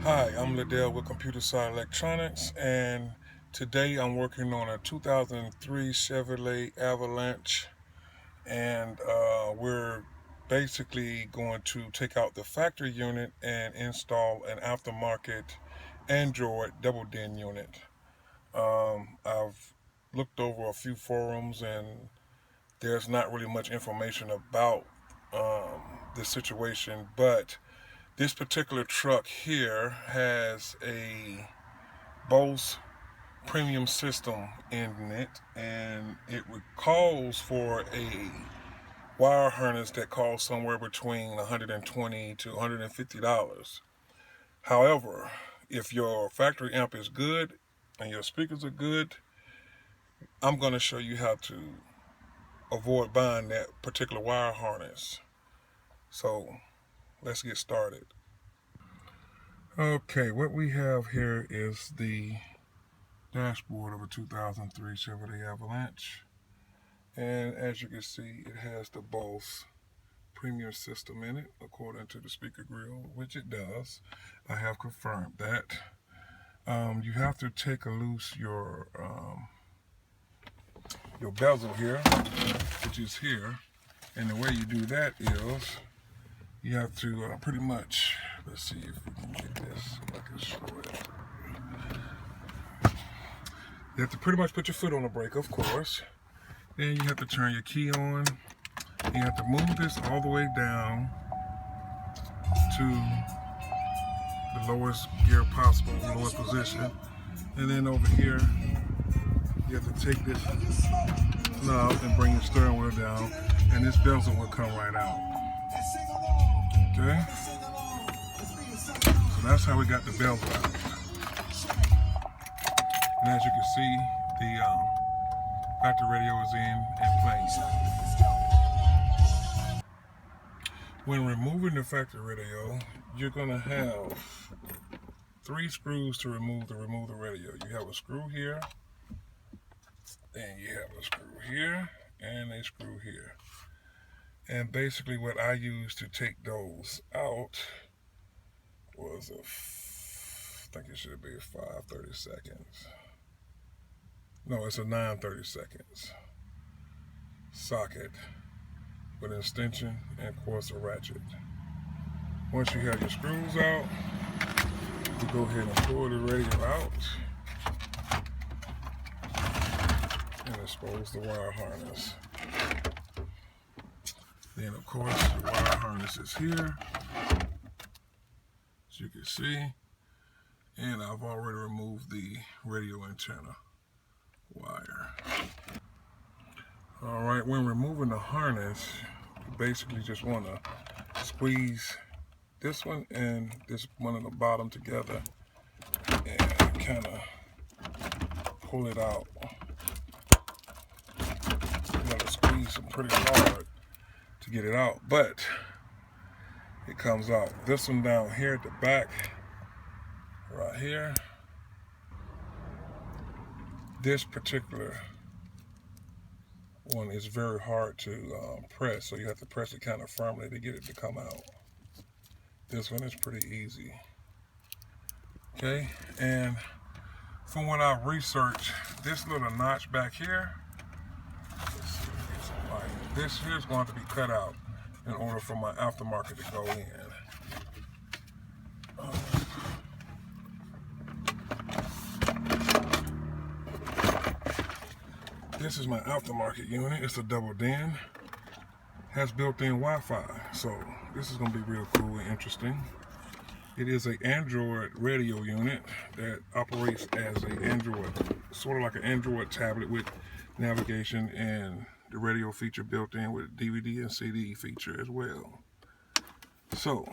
Hi, I'm Liddell with Computer Side Electronics, and today I'm working on a 2003 Chevrolet Avalanche, and we're basically going to take out the factory unit and install an aftermarket Android double DIN unit. I've looked over a few forums, and there's not really much information about this situation, but this particular truck here has a Bose premium system in it, and it calls for a wire harness that costs somewhere between $120 to $150. However, if your factory amp is good and your speakers are good, I'm going to show you how to avoid buying that particular wire harness. So let's get started. Okay, what we have here is the dashboard of a 2003 Chevrolet Avalanche, and as you can see, it has the Bose premium system in it according to the speaker grill, which it does. I have confirmed that. You have to take loose your bezel here, which is here, and the way you do that is you have to pretty much, let's see if we can get this, if I can show it. You have to pretty much put your foot on the brake, of course. Then you have to turn your key on. You have to move this all the way down to the lowest gear possible, lowest position. And then over here, you have to take this knob and bring your steering wheel down, and this bezel will come right out. Okay? So that's how we got the bezel out. And as you can see, the factory radio is in and playing. When removing the factory radio, you're going to have 3 screws to remove the radio. You have a screw here, and you have a screw here, and a screw here. And basically what I used to take those out was I think it should be a 5/30 seconds. No, it's a 9/30 seconds socket with an extension and of course a ratchet. Once you have your screws out, you go ahead and pull the radio out and expose the wire harness. Then of course the wire harness is here, as you can see, and I've already removed the radio antenna wire. Alright, when removing the harness, you basically just want to squeeze this one and this one on the bottom together and kind of pull it out. You got to squeeze them pretty hard to get it out, but it comes out. This one down here at the back, right here, this particular one is very hard to press, so you have to press it kind of firmly to get it to come out. This one is pretty easy. Okay, and from what I've researched, this little notch back here, this here is going to be cut out in order for my aftermarket to go in. This is my aftermarket unit. It's a double DIN. Has built-in Wi-Fi, so this is going to be real cool and interesting. It is an Android radio unit that operates as an Android, sort of like an Android tablet with navigation and the radio feature built in with DVD and CD feature as well. So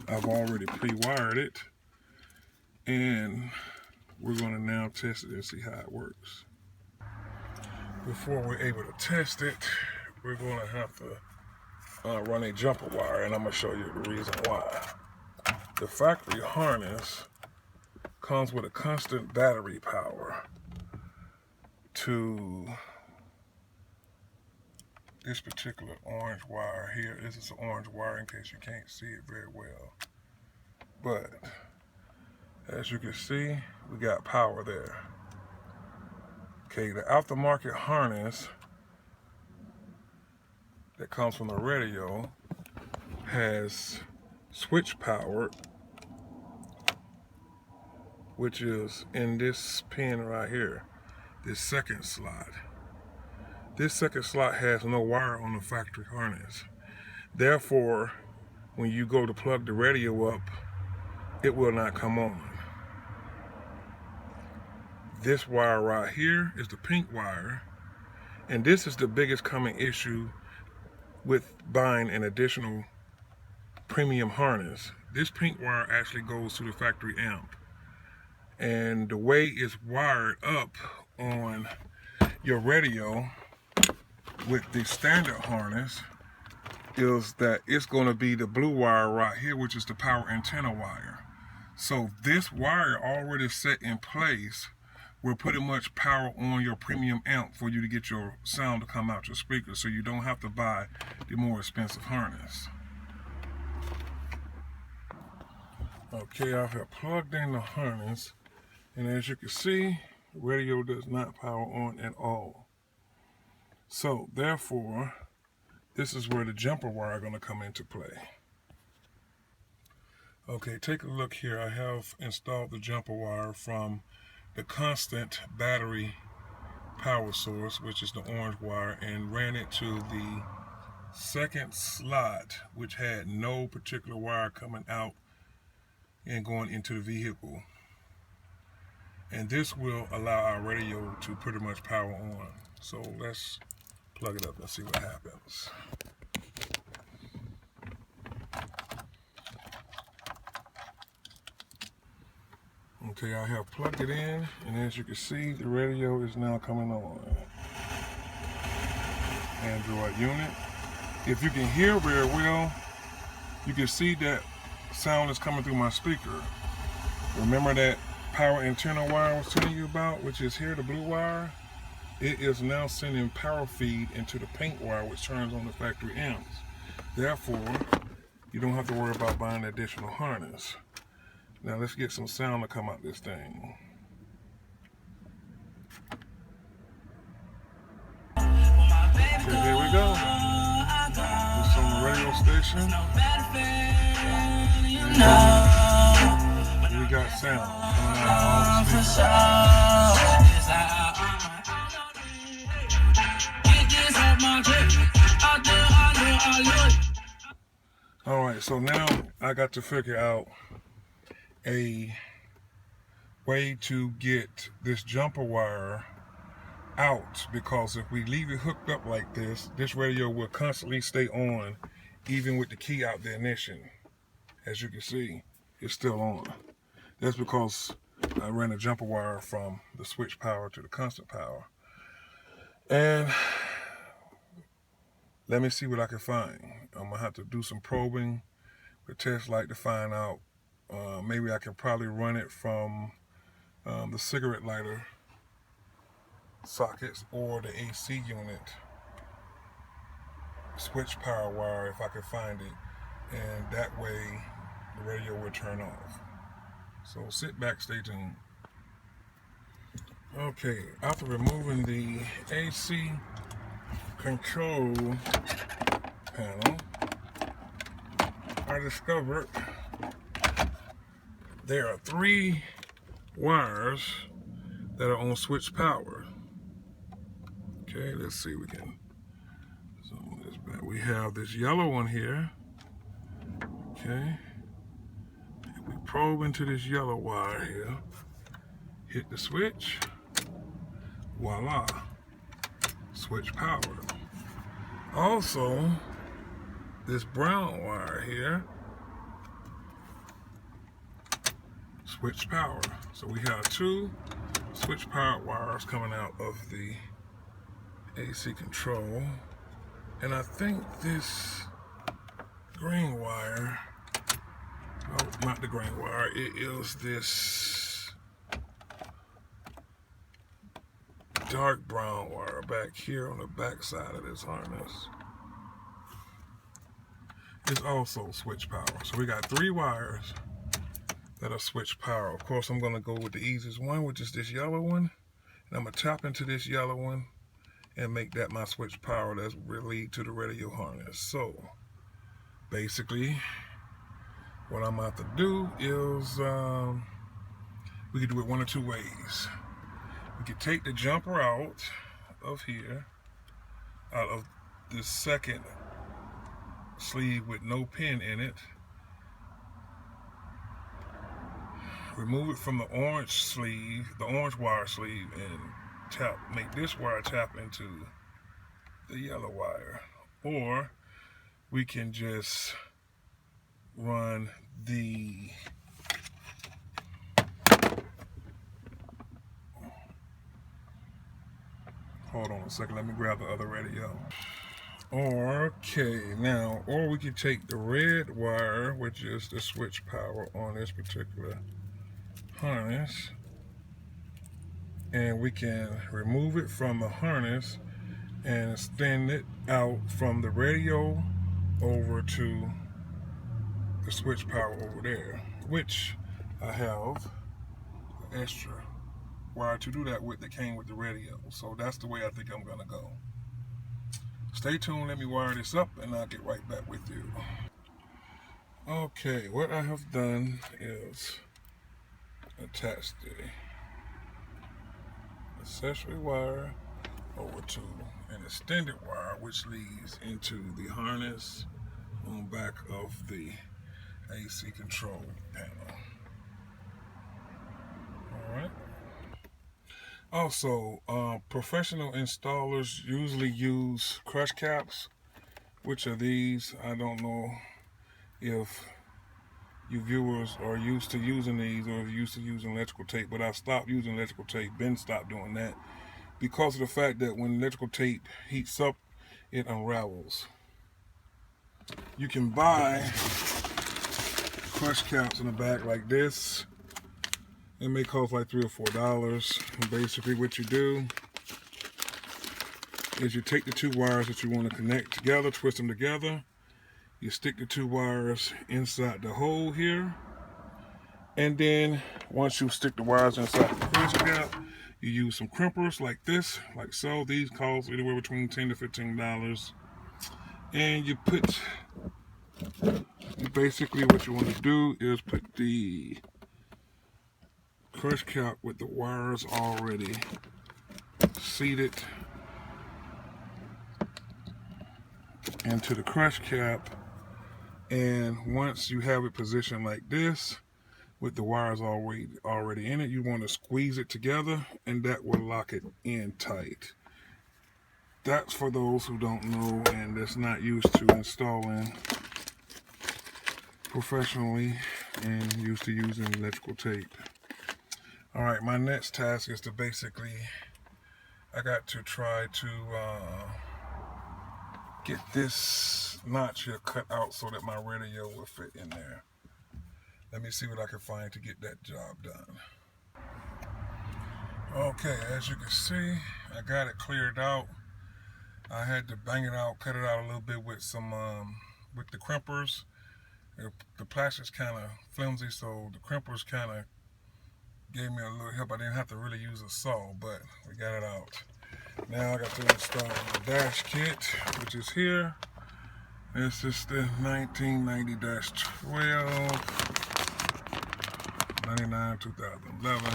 I've already pre-wired it, and we're going to now test it and see how it works. Before we're able to test it, we're going to have to run a jumper wire, and I'm going to show you the reason why. The factory harness comes with a constant battery power to this particular orange wire here. This is an orange wire in case you can't see it very well. But As you can see, we got power there. Okay, the aftermarket harness that comes from the radio has switch power, which is in this pin right here, this second slot. This second slot has no wire on the factory harness. Therefore, when you go to plug the radio up, it will not come on. This wire right here is the pink wire, and this is the biggest common issue with buying an additional premium harness. This pink wire actually goes to the factory amp, and the way it's wired up on your radio with the standard harness is that it's going to be the blue wire right here, which is the power antenna wire. So this wire already set in place will pretty much power on your premium amp for you to get your sound to come out your speakers, so you don't have to buy the more expensive harness. Okay, I have plugged in the harness, and as you can see, the radio does not power on at all. So therefore, this is where the jumper wire is going to come into play. Okay, take a look here. I have installed the jumper wire from the constant battery power source, which is the orange wire, and ran it to the second slot, which had no particular wire coming out and going into the vehicle. And this will allow our radio to pretty much power on. So let's plug it up and see what happens. Okay, I have plugged it in, and as you can see, the radio is now coming on. Android unit. If you can hear very well, you can see that sound is coming through my speaker. Remember that power antenna wire I was telling you about, which is here, the blue wire? It is now sending power feed into the pink wire, which turns on the factory amps. Therefore, you don't have to worry about buying an additional harness. Now let's get some sound to come out this thing. Okay, here we go. It's on the radio station. And we got sound coming out of all the speakers. Alright, so now I got to figure out a way to get this jumper wire out, because if we leave it hooked up like this, this radio will constantly stay on even with the key out the ignition. As you can see, it's still on. That's because I ran a jumper wire from the switch power to the constant power. And let me see what I can find. I'm gonna have to do some probing with test light to find out. Maybe I can probably run it from the cigarette lighter sockets or the AC unit switch power wire if I can find it, and that way the radio will turn off. So sit back, stay tuned. Okay, after removing the AC control panel, I discovered there are 3 wires that are on switch power. Okay, let's see, we can zoom this back. We have this yellow one here. Okay, if we probe into this yellow wire here, hit the switch, voila, switch power. Also, this brown wire here, switch power. So we have 2 switch power wires coming out of the AC control. And I think this green wire, oh, not the green wire, it is this dark brown wire back here on the back side of this harness. It's also switch power. So we got 3 wires that'll switch power. Of course, I'm going to go with the easiest one, which is this yellow one. And I'm going to tap into this yellow one and make that my switch power that's lead to the radio harness. So basically what I'm about to do is we can do it one of two ways. We can take the jumper out of here, out of this second sleeve with no pin in it, remove it from the orange sleeve, the orange wire sleeve, and make this wire tap into the yellow wire. Or we can just run the hold on a second, let me grab the other radio. Okay, now, or we can take the red wire, which is the switch power on this particular harness, and we can remove it from the harness and extend it out from the radio over to the switch power over there, which I have an extra wire to do that with that came with the radio. So that's the way I think I'm gonna go. Stay tuned, let me wire this up and I'll get right back with you. Okay, what I have done is attach the accessory wire over to an extended wire, which leads into the harness on back of the AC control panel. Alright. Also, professional installers usually use crush caps, which are these. I don't know if you viewers are used to using these or if you're used to using electrical tape, but I've stopped using electrical tape, stopped doing that, because of the fact that when electrical tape heats up, it unravels. You can buy crush caps in the back like this. It may cost like $3 or $4. And basically what you do is you take the two wires that you want to connect together, twist them together. You stick the two wires inside the hole here. And then once you stick the wires inside the crush cap, you use some crimpers like this, like so. These cost anywhere between $10 to $15. And you put, basically what you want to do is put the crush cap with the wires already seated into the crush cap, and once you have it positioned like this with the wires already in it, you want to squeeze it together and that will lock it in tight. That's for those who don't know and that's not used to installing professionally and used to using electrical tape. Alright, my next task is to basically, I got to try to get this notch here cut out so that my radio will fit in there. Let me see what I can find to get that job done. Okay, as you can see, I got it cleared out. I had to bang it out, cut it out a little bit with some, with the crimpers. The plastic's kind of flimsy, so the crimpers kind of gave me a little help. I didn't have to really use a saw, but we got it out. Now I got to install the dash kit, which is here. This is the 1990-12, 99, 2011.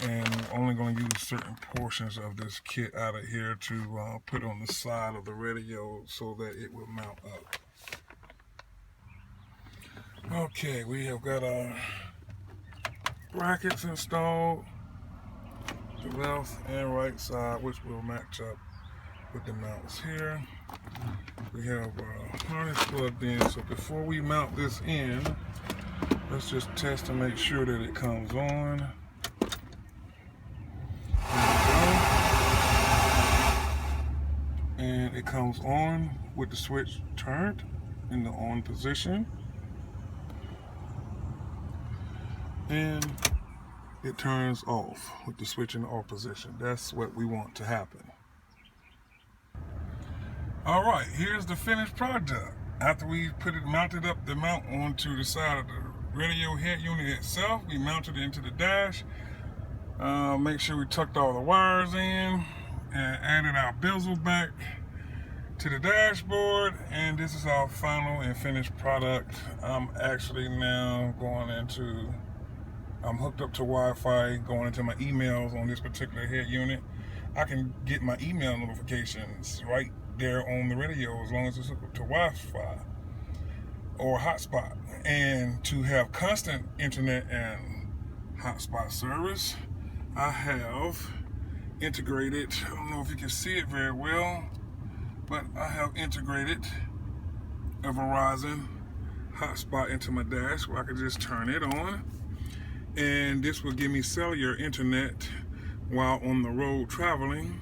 And I'm only going to use certain portions of this kit out of here to put on the side of the radio so that it will mount up. Okay, we have got our brackets installed, the left and right side, which will match up with the mounts here. We have our harness plugged in, so before we mount this in, let's just test to make sure that it comes on. And it comes on with the switch turned in the on position, and it turns off with the switch in the off position. That's what we want to happen. Alright, here's the finished product. After we mounted up the mount onto the side of the radio head unit itself. We mounted it into the dash. Make sure we tucked all the wires in and added our bezel back to the dashboard. And this is our final and finished product. I'm actually now I'm hooked up to Wi-Fi, going into my emails on this particular head unit. I can get my email notifications right there on the radio as long as it's hooked up to Wi-Fi or hotspot. And to have constant internet and hotspot service, I have integrated, I don't know if you can see it very well, but I have integrated a Verizon hotspot into my dash where I can just turn it on. And this will give me cellular internet while on the road traveling.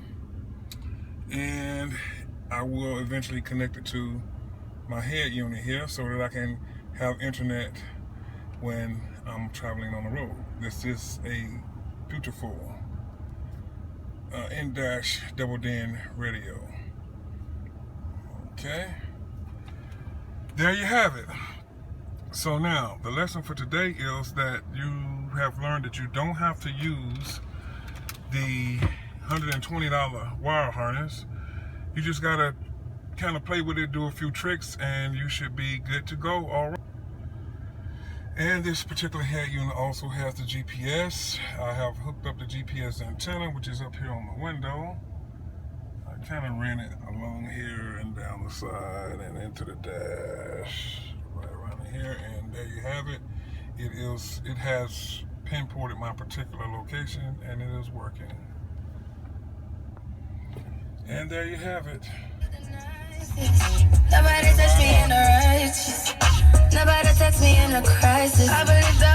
And I will eventually connect it to my head unit here so that I can have internet when I'm traveling on the road. This is a beautiful in-dash double-din radio. Okay, there you have it. So now the lesson for today is that you have learned that you don't have to use the $120 wire harness. You just gotta kind of play with it, do a few tricks, and you should be good to go. All right. And this particular head unit also has the GPS. I have hooked up the GPS antenna, which is up here on the window. I kind of ran it along here and down the side and into the dash, right around here, and there you have it. It has pinpointed my particular location, and it is working. And there you have it. Nobody touch me in a righteous. Nobody text me in a crisis. I believe that